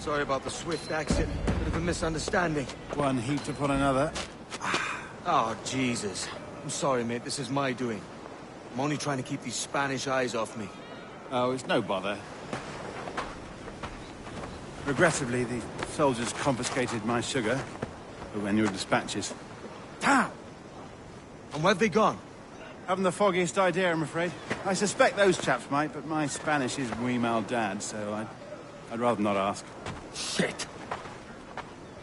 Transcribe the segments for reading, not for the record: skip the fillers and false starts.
Sorry about the swift exit. Bit of a misunderstanding. One heaped upon another. Oh, Jesus. I'm sorry, mate. This is my doing. I'm only trying to keep these Spanish eyes off me. Oh, it's no bother. Regrettably, the soldiers confiscated my sugar when your dispatches. Damn! And where've they gone? Haven't the foggiest idea, I'm afraid. I suspect those chaps might, but my Spanish is muy mal dad, so I'd rather not ask. Shit!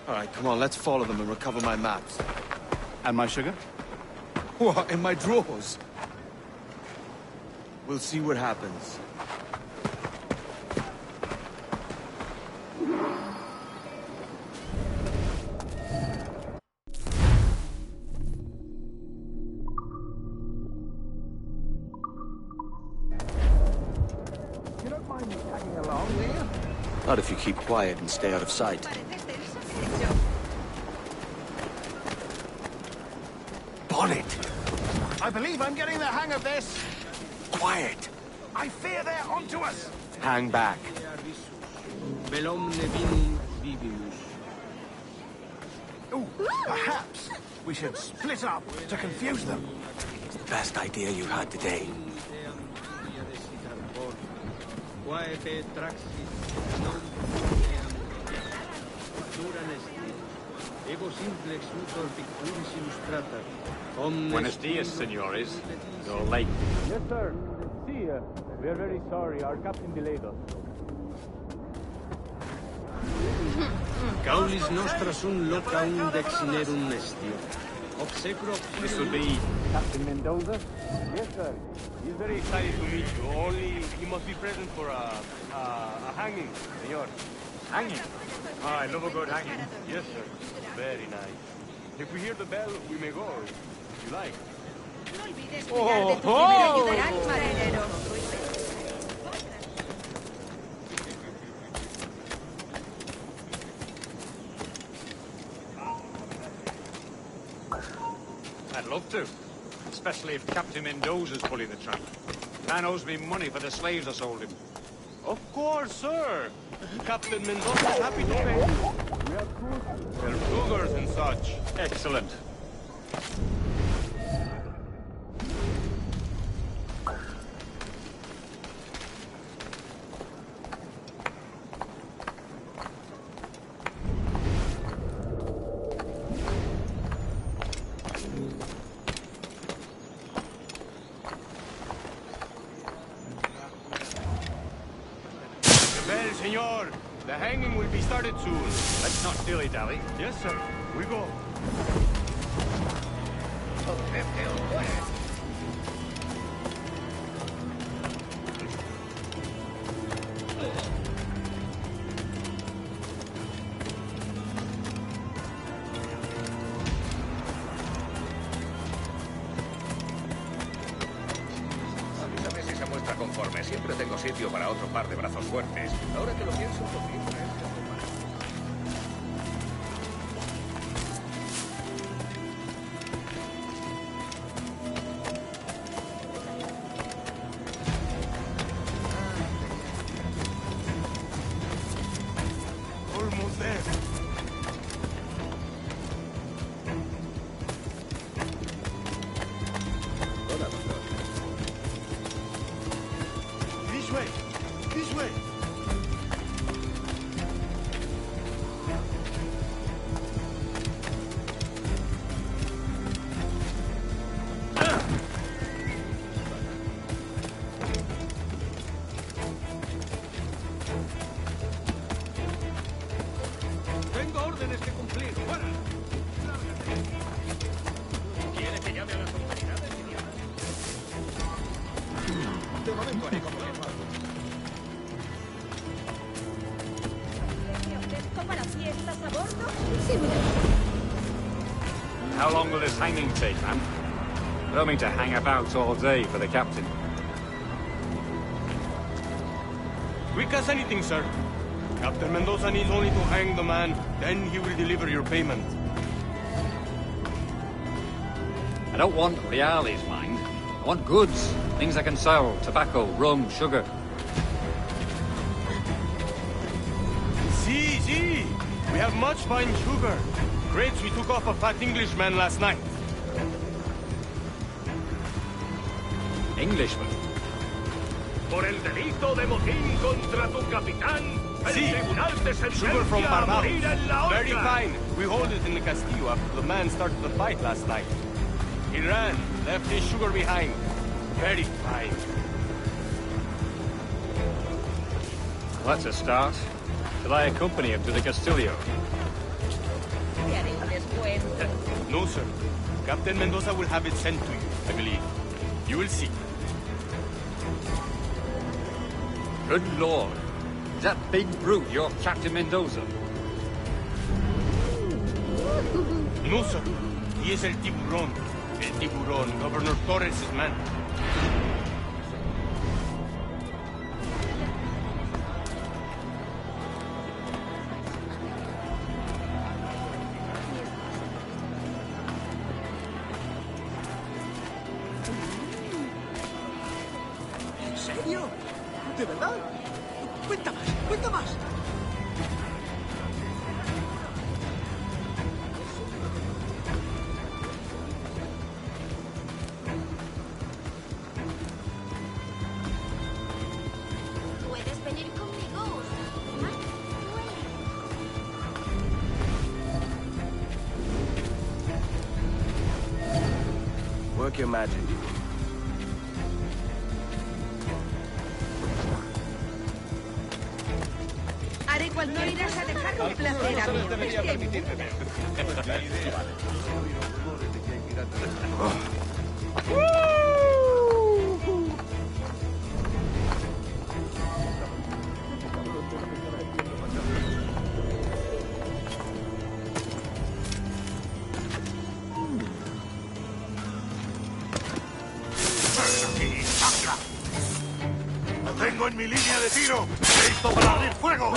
Alright, come on, let's follow them and recover my maps. And my sugar? What, in my drawers? We'll see what happens. You don't mind me tagging along, do you? Not if you keep quiet and stay out of sight. Bonnet! I believe I'm getting the hang of this. Quiet! I fear they're onto us. Hang back. Ooh, perhaps we should split up to confuse them. It's the best idea you had today. Buenos dias, senores. You're late. Yes, sir. See, we are very sorry. Our captain delayed us. Caulis nostra sunt loca un dexnerum nestio. This will be... Captain Mendoza? Yes, sir. He's very excited to meet you. Only he must be present for a hanging, senor. Hanging. Oh, I love a good hanging. Yes, sir. Very nice. If we hear the bell, we may go, if you like. No olvides cuidar de tu primero ayudarán, marinero. I'd love to. Especially if Captain Mendoza's pulling the tramp. Man owes me money for the slaves I sold him. Of course, sir. Captain Mendoza is happy to pay. They're cougars and such. Excellent. Well, senor, the hanging will be started soon. Let's not dilly-dally. Yes, sir. We go. Avísame si se muestra conforme. Siempre tengo sitio para otro par de brazos fuertes. Ahora que lo pienso, por fin, Almost there. This way. This way. Tengo órdenes que cumplir. ¡Fuera! ¿quiere que llame a las autoridades, idiota? De momento haré como le pago. ¿Me ofrezco para fiestas a bordo? How long will this hanging take, man? I don't mean to hang about all day for the captain. Quick as anything, sir. Captain Mendoza needs only to hang the man, then he will deliver your payment. I don't want reales, mind. I want goods. Things I can sell. Tobacco, rum, sugar. See. We have much fine sugar. Grapes we took off a fat Englishman last night. Englishman? Por el delito de motín contra tu capitán, el Sí. tribunal te Sugar from sentencia a Barbados. morir en la Very horca. fine. We hold it in the Castillo after the man started the fight last night. He ran, left his sugar behind. Very fine. Well, that's a start. Shall I accompany him to the Castillo? Te haré un descuento. No, sir. Captain Mendoza will have it sent to you, I believe. You will see. Good Lord. Is that big brute your Captain Mendoza? No, sir. He is el tiburón. El tiburón, Governor Torres' man. ¿En serio? ¿De verdad? Cuenta más. Puedes venir conmigo. Work your magic. Haré cualquier cosa a dejar un placer a mí. ¡Lo tengo en mi línea de tiro! ¡Listo para abrir fuego!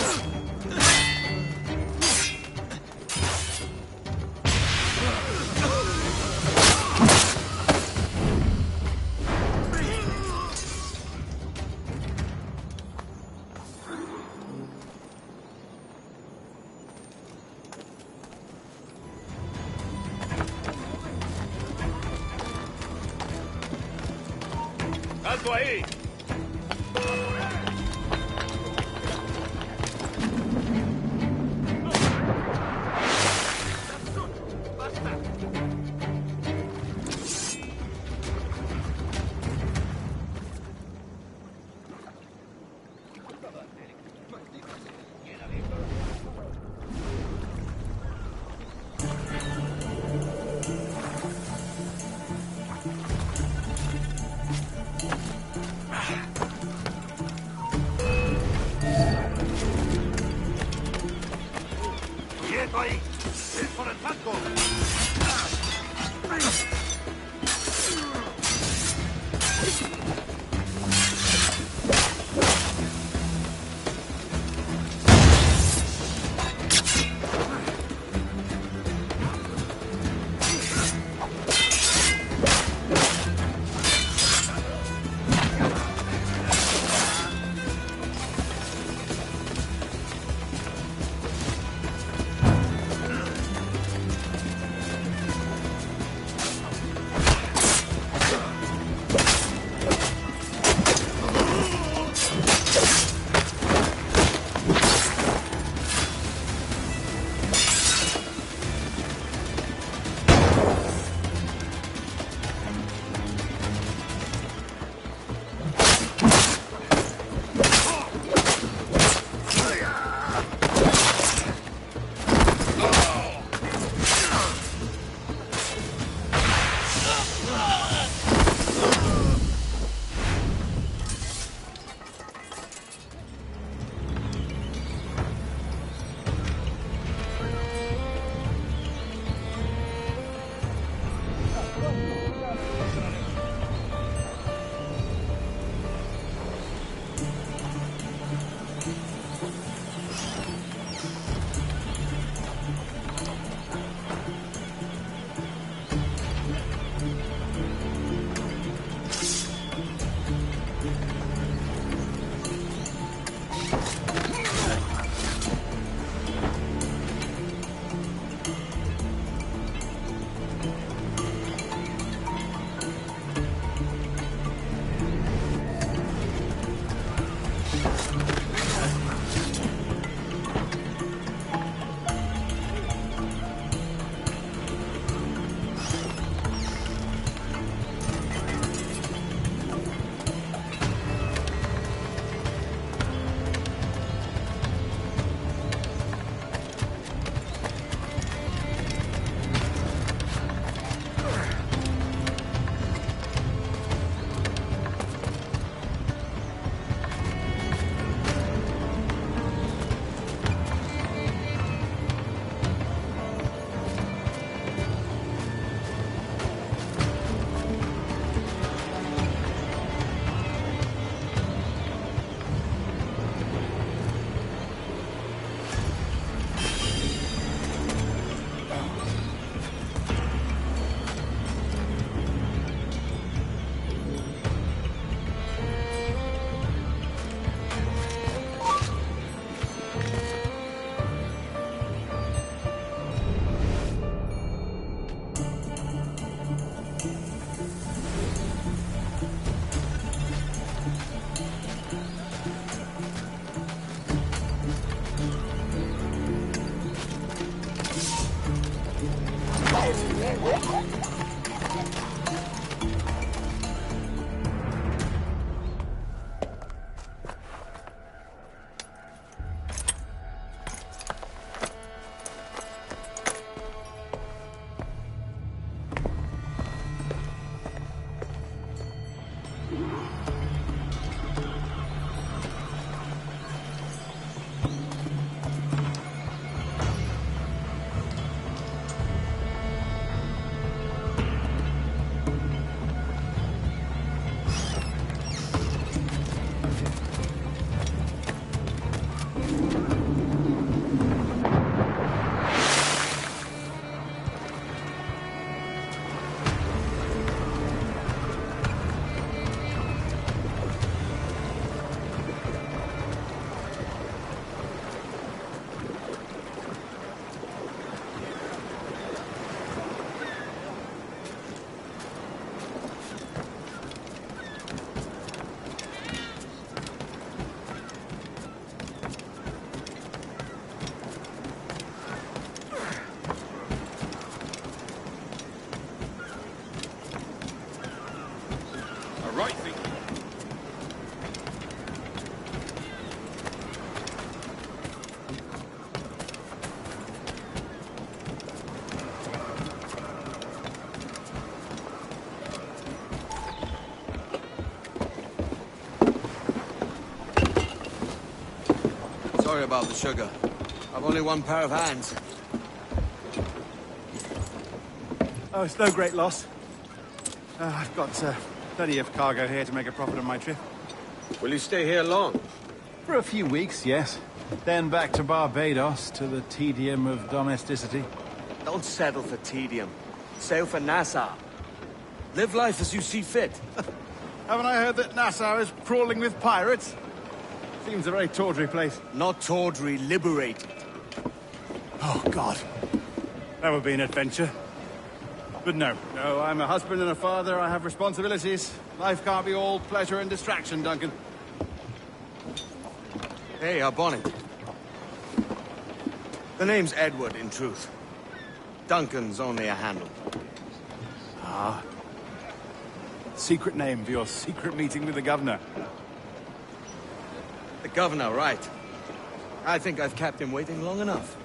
¡Alto ahí! Sorry about the sugar. I've only one pair of hands. Oh, it's no great loss. I've got plenty of cargo here to make a profit on my trip. Will you stay here long? For a few weeks, yes. Then back to Barbados, to the tedium of domesticity. Don't settle for tedium. Sail for Nassau. Live life as you see fit. Haven't I heard that Nassau is crawling with pirates? Seems a very tawdry place. Not tawdry, liberated. Oh, God. That would be an adventure. But no, I'm a husband and a father. I have responsibilities. Life can't be all pleasure and distraction, Duncan. Hey, our bonnet. The name's Edward, in truth. Duncan's only a handle. Ah. Secret name for your secret meeting with the governor. The governor, right. I think I've kept him waiting long enough.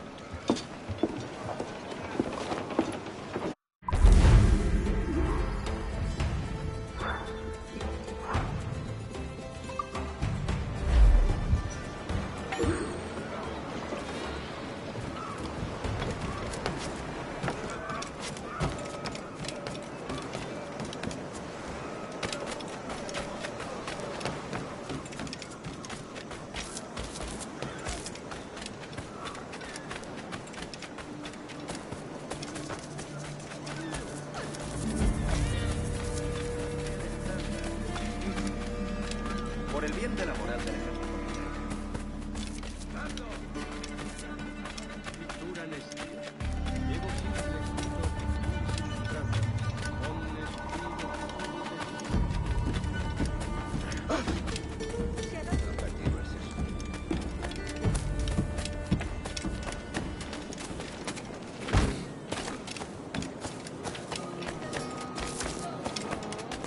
Por el bien de la moral del ejército. Pintura nestia. Llevo siempre escrito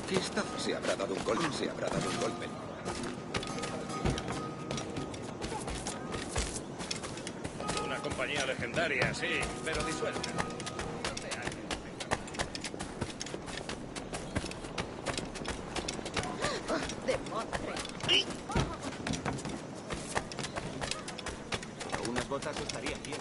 ¿Qué estafa? Se habrá dado un golpe, se habrá dado un golpe. Una compañía legendaria, sí, pero disuelta. ¡De madre! unas botas estarían bien.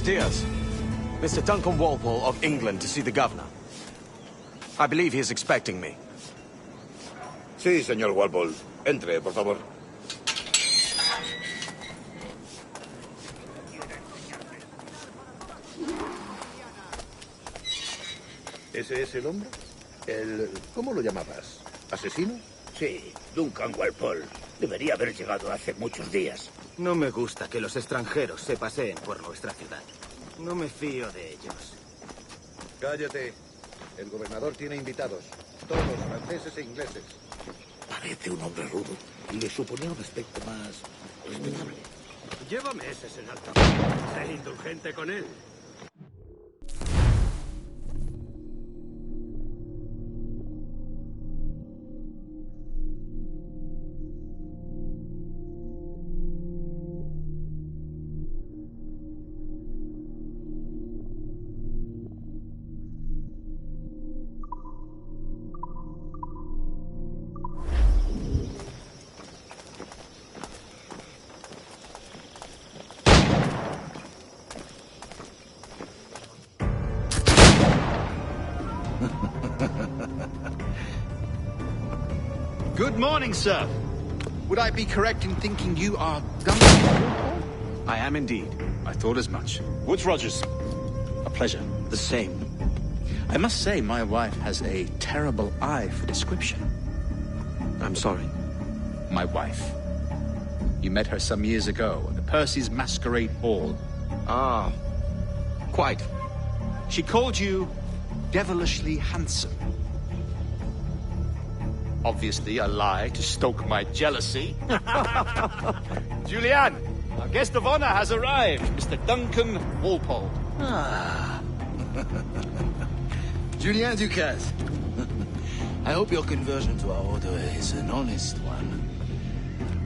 Diaz. Mr. Duncan Walpole of England to see the governor. I believe he is expecting me. Sí, señor Walpole. Entre, por favor. ¿Ese es el hombre? ¿Cómo lo llamabas? ¿Asesino? Sí, Duncan Walpole. Debería haber llegado hace muchos días. No me gusta que los extranjeros se paseen por nuestra ciudad. No me fío de ellos. Cállate. El gobernador tiene invitados. Todos franceses e ingleses. Parece un hombre rudo. Le suponía un aspecto más respetable. Lleva meses en alta. Sé indulgente con él. Good morning, sir. Would I be correct in thinking you are Duncan? I am indeed. I thought as much. Woods Rogers. A pleasure. The same. I must say, my wife has a terrible eye for description. I'm sorry. My wife. You met her some years ago at the Percy's Masquerade Ball. Ah, quite. She called you devilishly handsome. Obviously a lie to stoke my jealousy. Julianne, our guest of honor has arrived, Mr. Duncan Walpole. Ah. Julien Ducasse. I hope your conversion to our order is an honest one.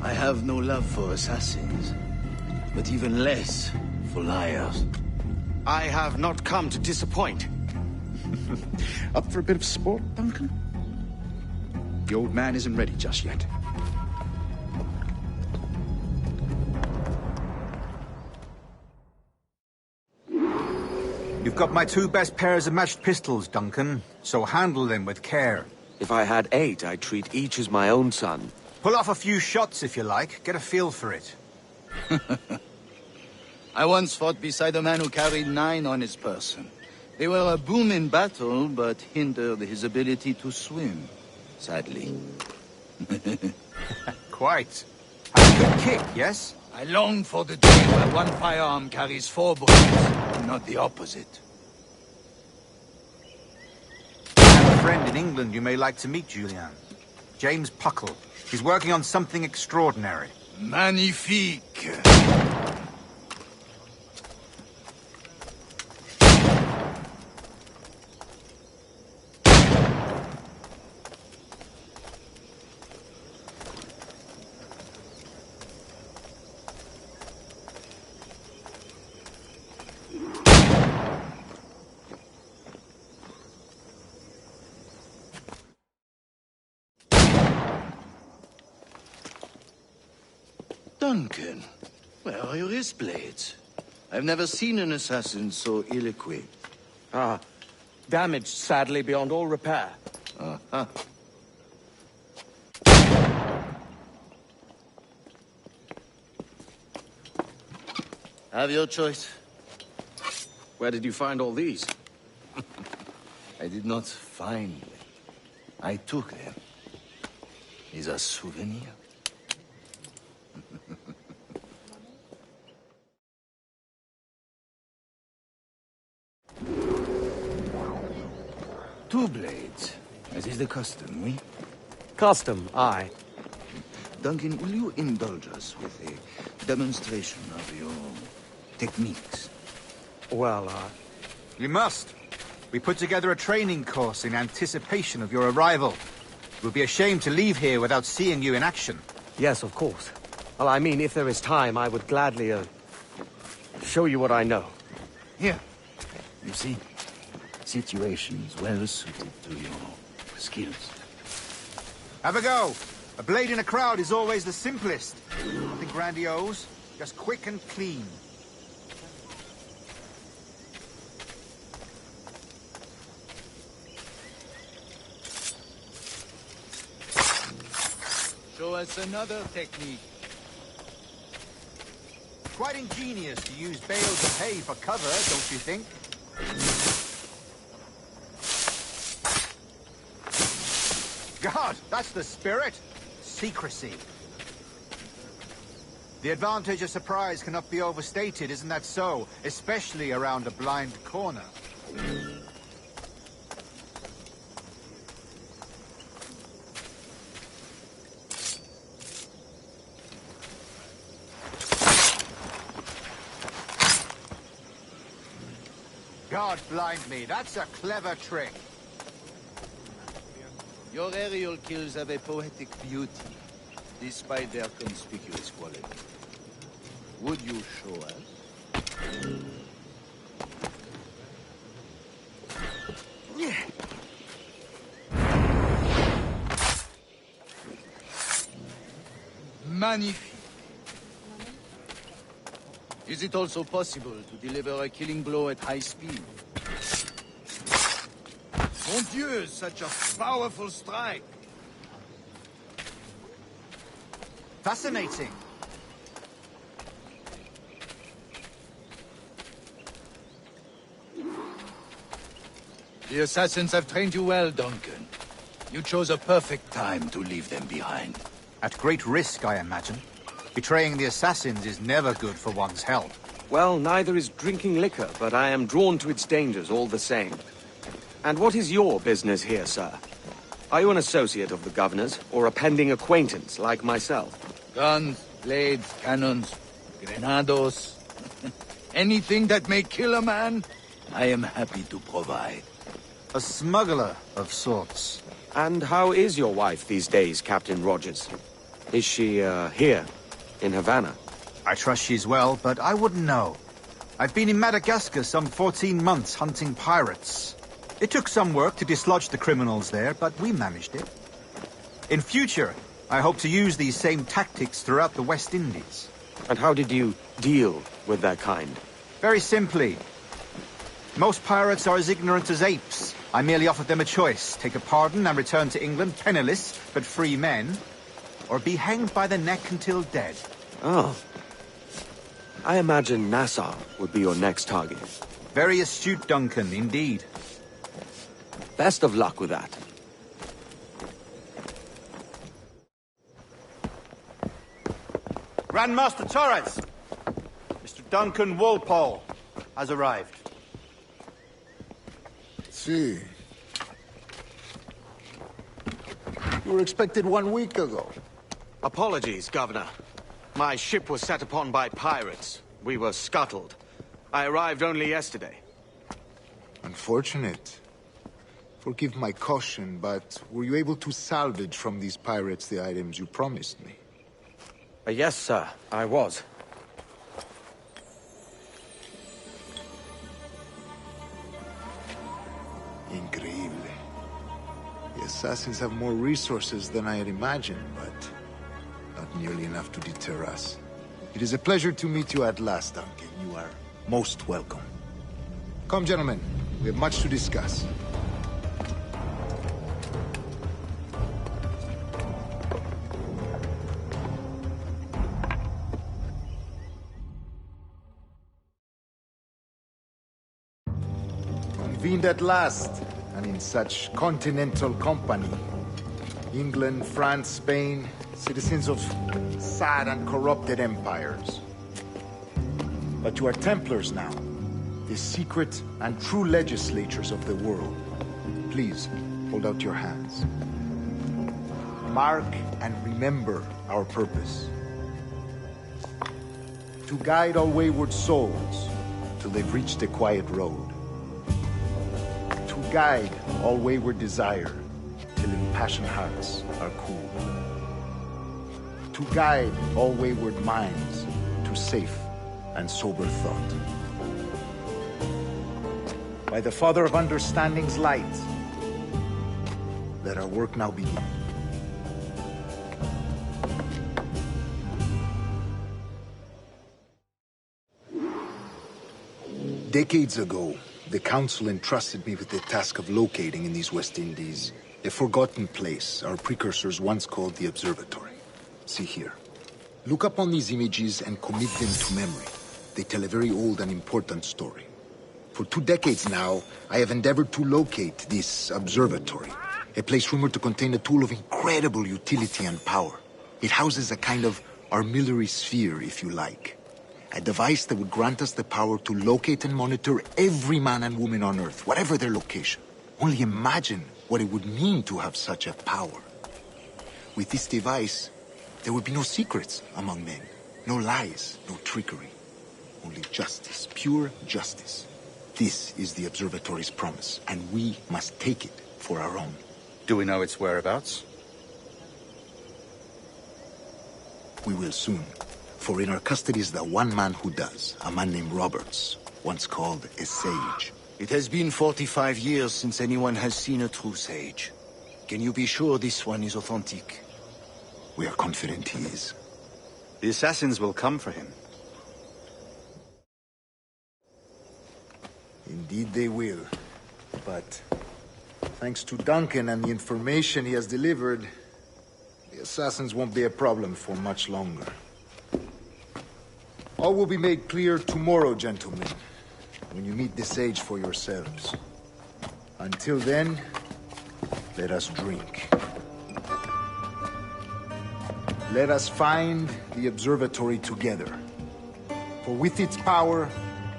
I have no love for assassins, but even less for liars. I have not come to disappoint. Up for a bit of sport, Duncan? The old man isn't ready just yet. You've got my 2 best pairs of matched pistols, Duncan, so handle them with care. If I had 8, I'd treat each as my own son. Pull off a few shots if you like. Get a feel for it. I once fought beside a man who carried 9 on his person. They were a boom in battle, but hindered his ability to swim, sadly. Quite. Have a good kick, yes? I long for the day where one firearm carries 4 bullets, and not the opposite. I have a friend in England you may like to meet, Julian. James Puckle. He's working on something extraordinary. Magnifique! Duncan, where are your wrist blades? I've never seen an assassin so ill-equipped. Ah, damaged sadly beyond all repair. Uh-huh. Have your choice. Where did you find all these? I did not find them. I took them. Is a souvenir. Two blades, as is the custom, oui? Custom, aye. Duncan, will you indulge us with a demonstration of your techniques? Well, You must. We put together a training course in anticipation of your arrival. It would be a shame to leave here without seeing you in action. yes, of course. Well, I mean, if there is time, I would gladly, show you what I know. Here. You see? Situations well suited to your skills. Have a go. A blade in a crowd is always the simplest. Nothing grandiose, just quick and clean. Show us another technique. Quite ingenious to use bales of hay for cover, don't you think? God, that's the spirit. Secrecy. The advantage of surprise cannot be overstated, isn't that so? Especially around a blind corner. God blind me, that's a clever trick. Your aerial kills have a poetic beauty, despite their conspicuous quality. Would you show us? Magnifique. Is it also possible to deliver a killing blow at high speed? Mon Dieu, such a powerful strike! Fascinating. The assassins have trained you well, Duncan. You chose a perfect time to leave them behind. At great risk, I imagine. Betraying the assassins is never good for one's health. Well, neither is drinking liquor, but I am drawn to its dangers all the same. And what is your business here, sir? Are you an associate of the governor's, or a pending acquaintance like myself? Guns, blades, cannons, grenados. Anything that may kill a man, I am happy to provide. A smuggler of sorts. And how is your wife these days, Captain Rogers? Is she, here, in Havana? I trust she's well, but I wouldn't know. I've been in Madagascar some 14 months hunting pirates. It took some work to dislodge the criminals there, but we managed it. In future, I hope to use these same tactics throughout the West Indies. And how did you deal with that kind? Very simply. Most pirates are as ignorant as apes. I merely offered them a choice. Take a pardon and return to England penniless, but free men. Or be hanged by the neck until dead. Oh. I imagine Nassau would be your next target. Very astute, Duncan, indeed. Best of luck with that. Grand Master Torres! Mr. Duncan Walpole has arrived. See. You were expected 1 week ago. Apologies, Governor. My ship was set upon by pirates. We were scuttled. I arrived only yesterday. Unfortunate. Forgive my caution, but were you able to salvage from these pirates the items you promised me? Yes, sir, I was. Increíble. The assassins have more resources than I had imagined, but not nearly enough to deter us. It is a pleasure to meet you at last, Duncan. You are most welcome. Come, gentlemen. We have much to discuss. Convened at last, and in such continental company. England, France, Spain, citizens of sad and corrupted empires. But you are Templars now, the secret and true legislators of the world. Please, hold out your hands. Mark and remember our purpose. To guide all wayward souls till they've reached the quiet road. To guide all wayward desire till impassioned hearts are cool. To guide all wayward minds to safe and sober thought. By the Father of Understanding's light, let our work now begin. Decades ago, the Council entrusted me with the task of locating in these West Indies a forgotten place our precursors once called the Observatory. See here. Look upon these images and commit them to memory. They tell a very old and important story. For 2 decades now, I have endeavored to locate this observatory, a place rumored to contain a tool of incredible utility and power. It houses a kind of armillary sphere, if you like. A device that would grant us the power to locate and monitor every man and woman on Earth, whatever their location. Only imagine what it would mean to have such a power. With this device, there would be no secrets among men, no lies, no trickery. Only justice, pure justice. This is the observatory's promise, and we must take it for our own. Do we know its whereabouts? We will soon. For in our custody is the one man who does, a man named Roberts, once called a sage. It has been 45 years since anyone has seen a true sage. Can you be sure this one is authentic? We are confident he is. The assassins will come for him. Indeed they will. But thanks to Duncan and the information he has delivered, the assassins won't be a problem for much longer. All will be made clear tomorrow, gentlemen, when you meet the sage for yourselves. Until then, let us drink. Let us find the observatory together. For with its power,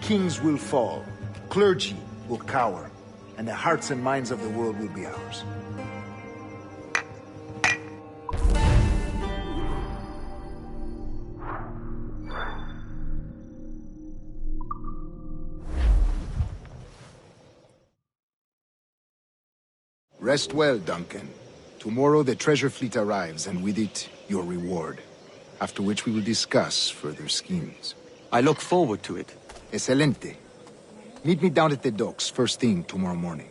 kings will fall, clergy will cower, and the hearts and minds of the world will be ours. Rest well, Duncan. Tomorrow the treasure fleet arrives, and with it, your reward. After which we will discuss further schemes. I look forward to it. Excelente. Meet me down at the docks first thing tomorrow morning.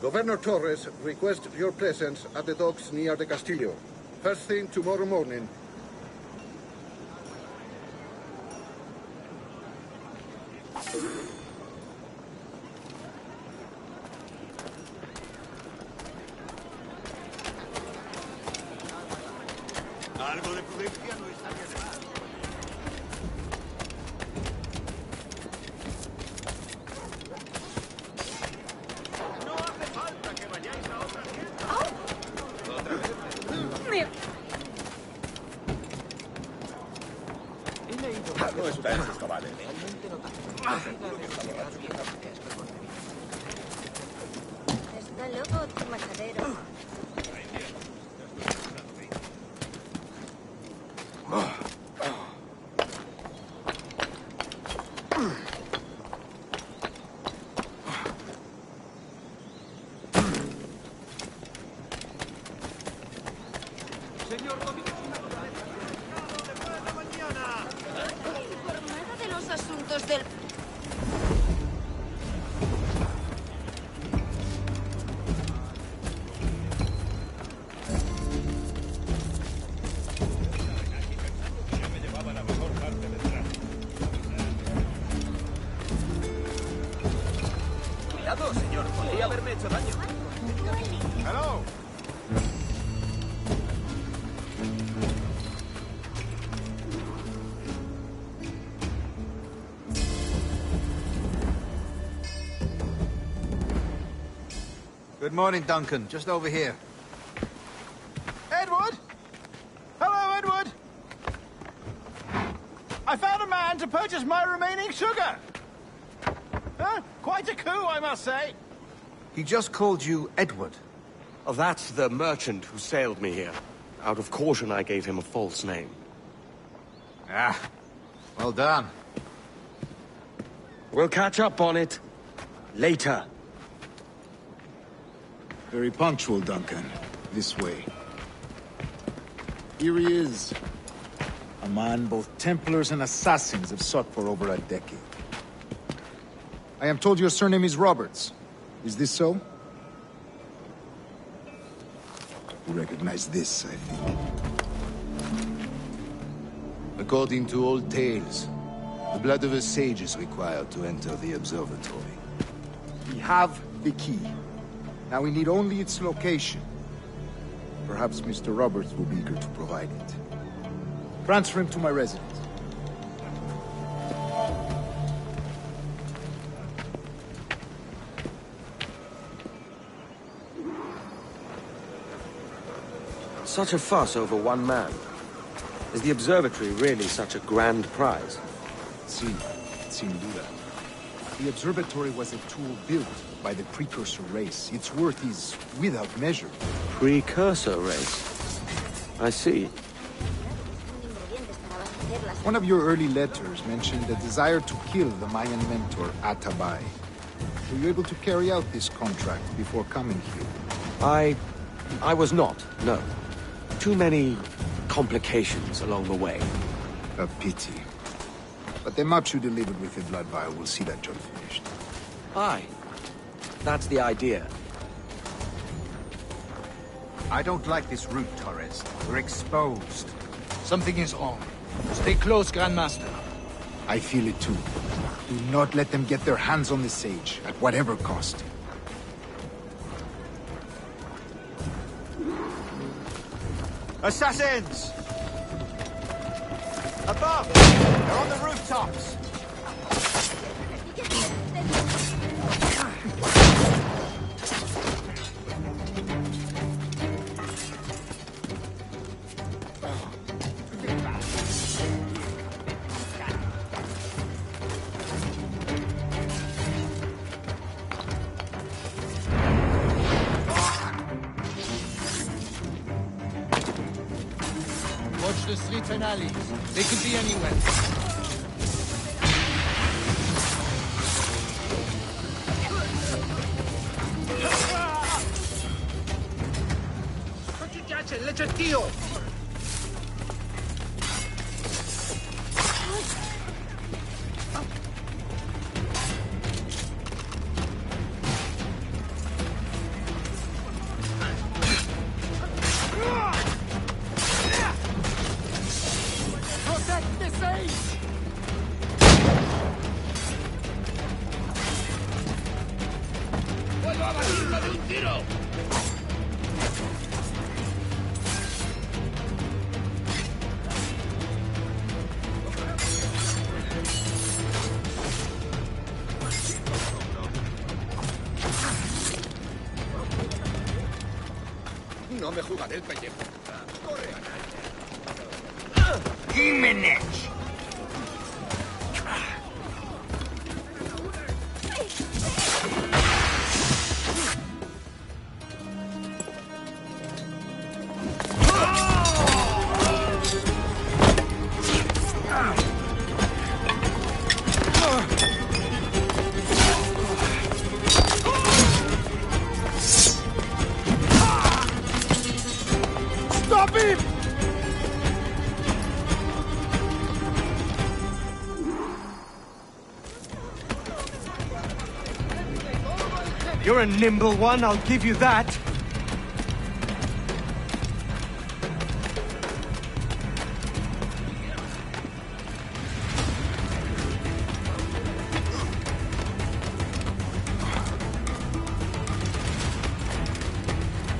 Governor Torres requests your presence at the docks near the Castillo. First thing tomorrow morning. Algo de prudencia no estaría de más. No hace falta que vayáis a otra tienda. ¿Otra vez? No está en sus cabales. Está loco tu majadero. Informada de los asuntos del... Cuidado, señor. Podría haberme hecho daño. Hello. Good morning, Duncan. Just over here. Edward? Hello, Edward. I found a man to purchase my remaining sugar. Huh? Quite a coup, I must say. He just called you Edward. Oh, that's the merchant who sailed me here. Out of caution, I gave him a false name. Ah, well done. We'll catch up on it later. Very punctual, Duncan. This way. Here he is. A man both Templars and Assassins have sought for over a decade. I am told your surname is Roberts. Is this so? You recognize this, I think. According to old tales, the blood of a sage is required to enter the observatory. We have the key. Now we need only its location. Perhaps Mr. Roberts will be eager to provide it. Transfer him to my residence. Such a fuss over one man. Is the observatory really such a grand prize? Sin duda. The observatory was a tool built by the precursor race. Its worth is without measure. Precursor race? I see. One of your early letters mentioned a desire to kill the Mayan mentor, Atabay. Were you able to carry out this contract before coming here? I was not, no. Too many complications along the way. A pity. But the maps you delivered with the blood vial will see that job finished. Aye. That's the idea. I don't like this route, Torres. We're exposed. Something is wrong. Stay close, Grandmaster. I feel it too. Do not let them get their hands on the sage, at whatever cost. Assassins! Above! They're on the rooftops! Watch the streets and alleys. They could be anywhere. No me jugaré el pellejo. Corre, Jiménez. Stop him! You're a nimble one, I'll give you that.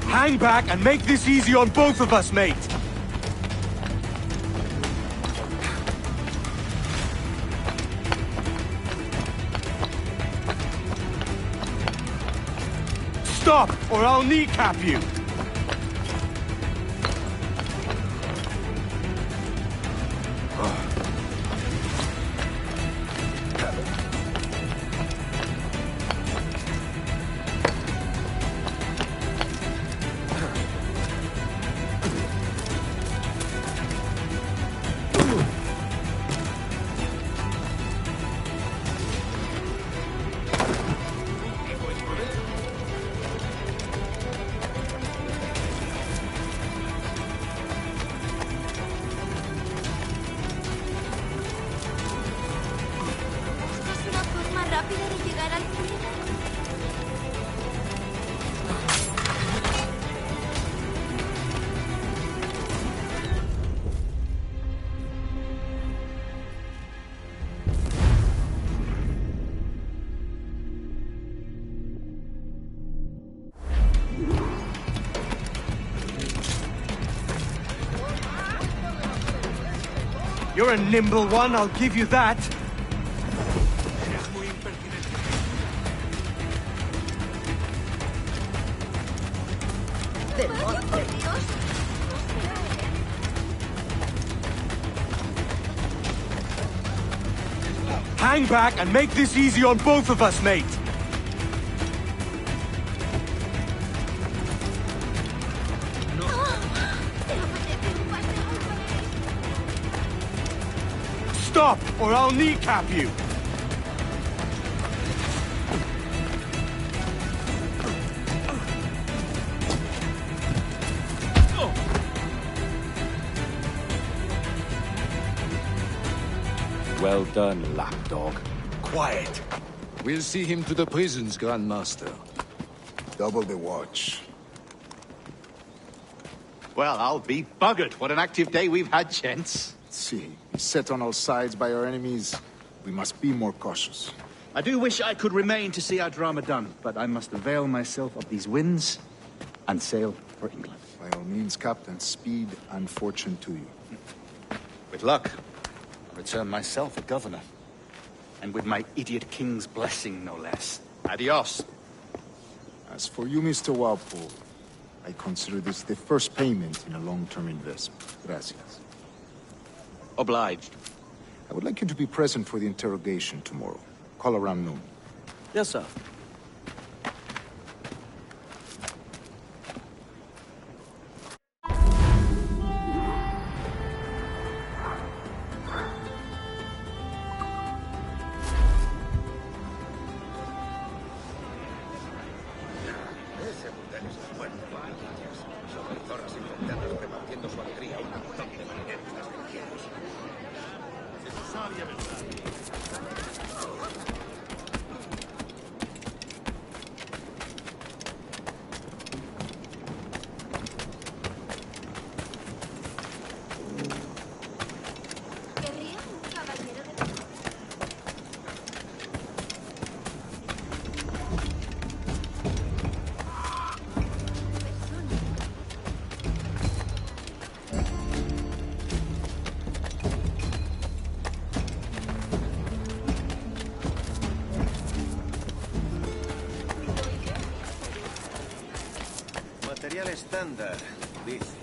Hang back and make this easy on both of us, mate. Stop, or I'll kneecap you. You're a nimble one, I'll give you that. Hang back and make this easy on both of us, mate. Stop, or I'll kneecap you! Well done, lapdog. Quiet. We'll see him to the prisons, Grandmaster. Double the watch. Well, I'll be buggered. What an active day we've had, gents. See, set on all sides by our enemies, we must be more cautious. I do wish I could remain to see our drama done, but I must avail myself of these winds and sail for England. By all means, Captain, speed and fortune to you. With luck, I'll return myself a governor. And with my idiot king's blessing, no less. Adios. As for you, Mr. Walpole, I consider this the first payment in a long-term investment. Gracias. Obliged. I would like you to be present for the interrogation tomorrow. Call around noon. Yes, sir. Material estándar, dice.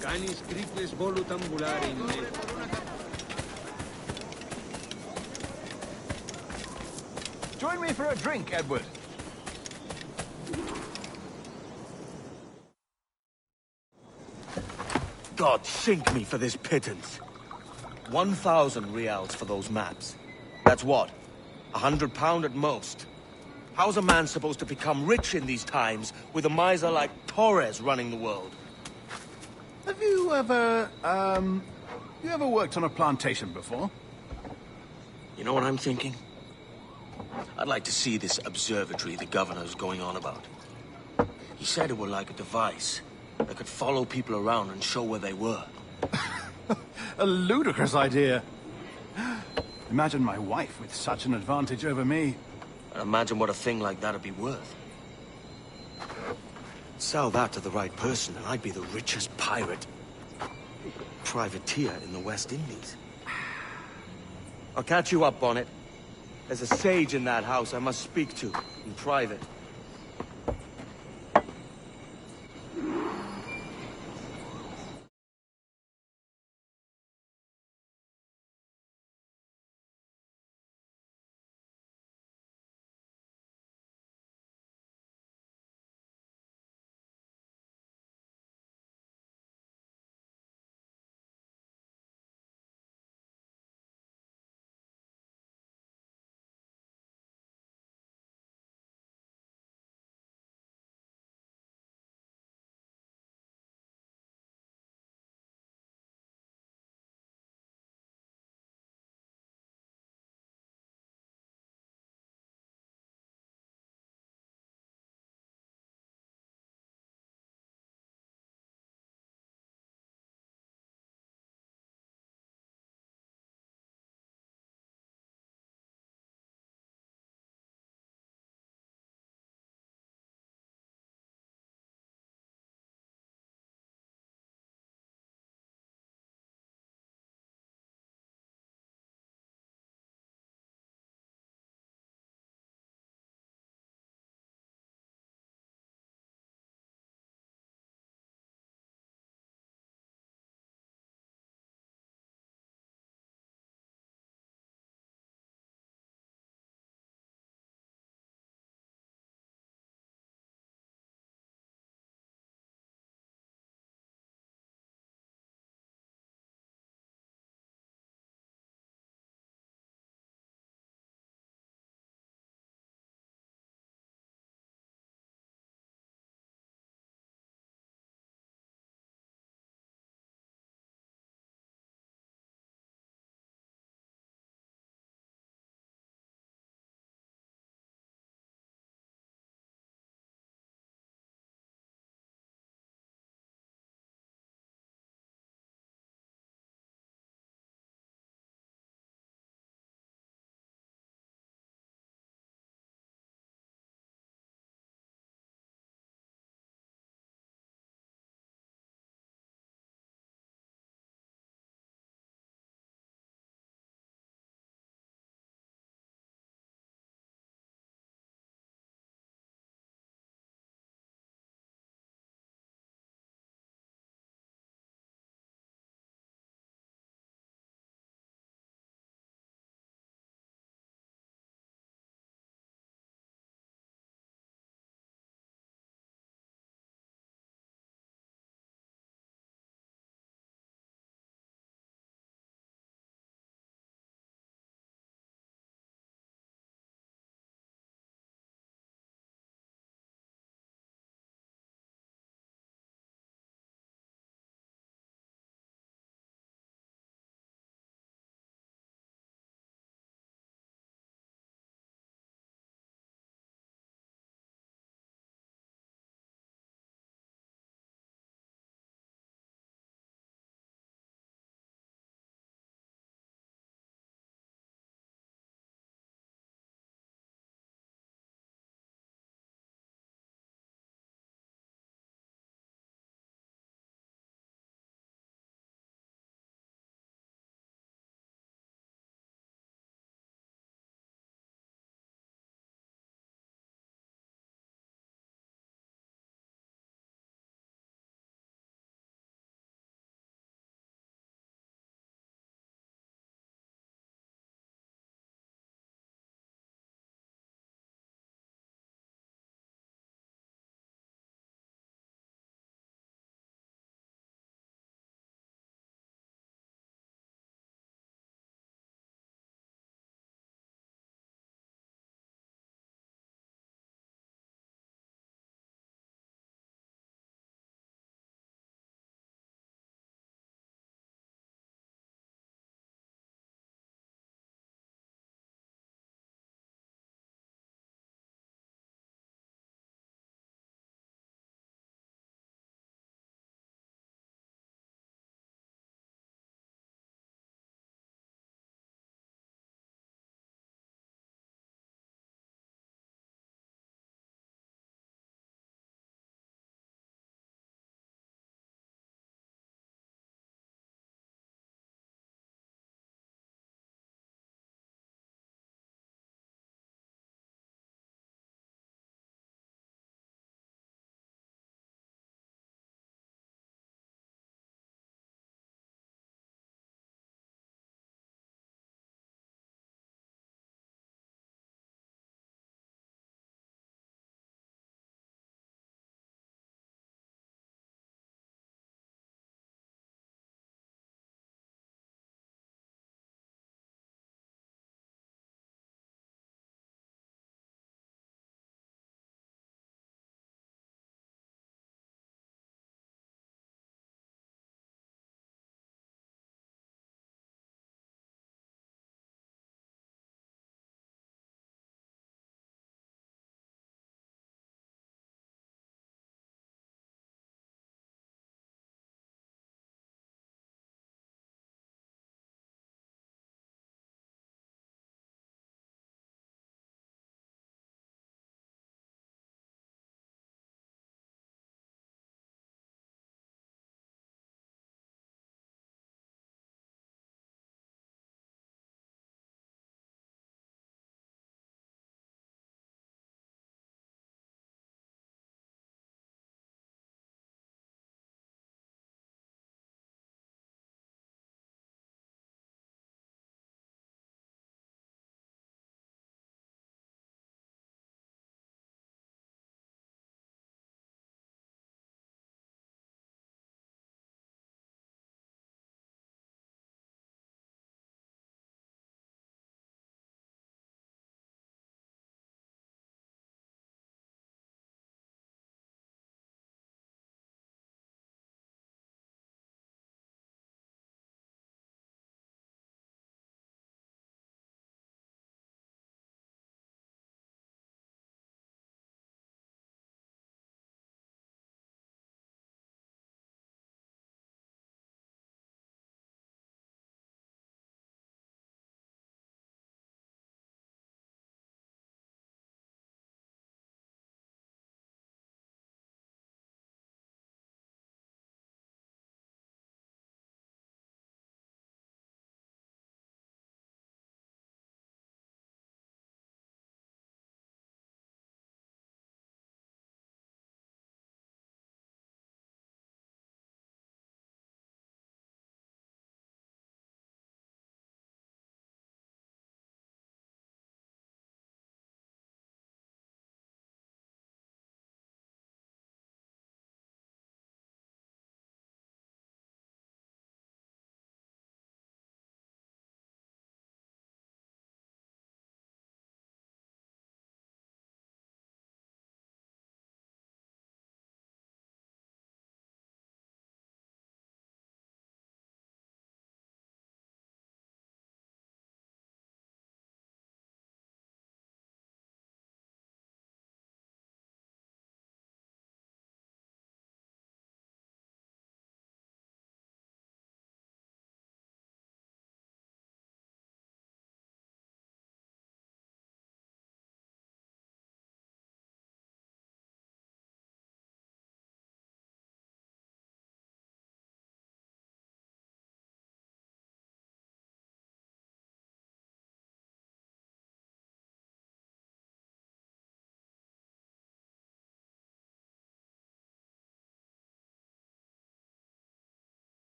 Canis triples volunt ambulare in me. Join me for a drink, Edward. God sink me for this pittance. 1,000 reals for those maps. That's what? £100 at most. How's a man supposed to become rich in these times with a miser like Torres running the world? Have you ever, worked on a plantation before? You know what I'm thinking? I'd like to see this observatory the governor's going on about. He said it were like a device that could follow people around and show where they were. A ludicrous idea. Imagine my wife with such an advantage over me. And imagine what a thing like that'd be worth. Sell that to the right person and I'd be the richest pirate. Privateer in the West Indies. I'll catch you up on it. There's a sage in that house I must speak to, in private.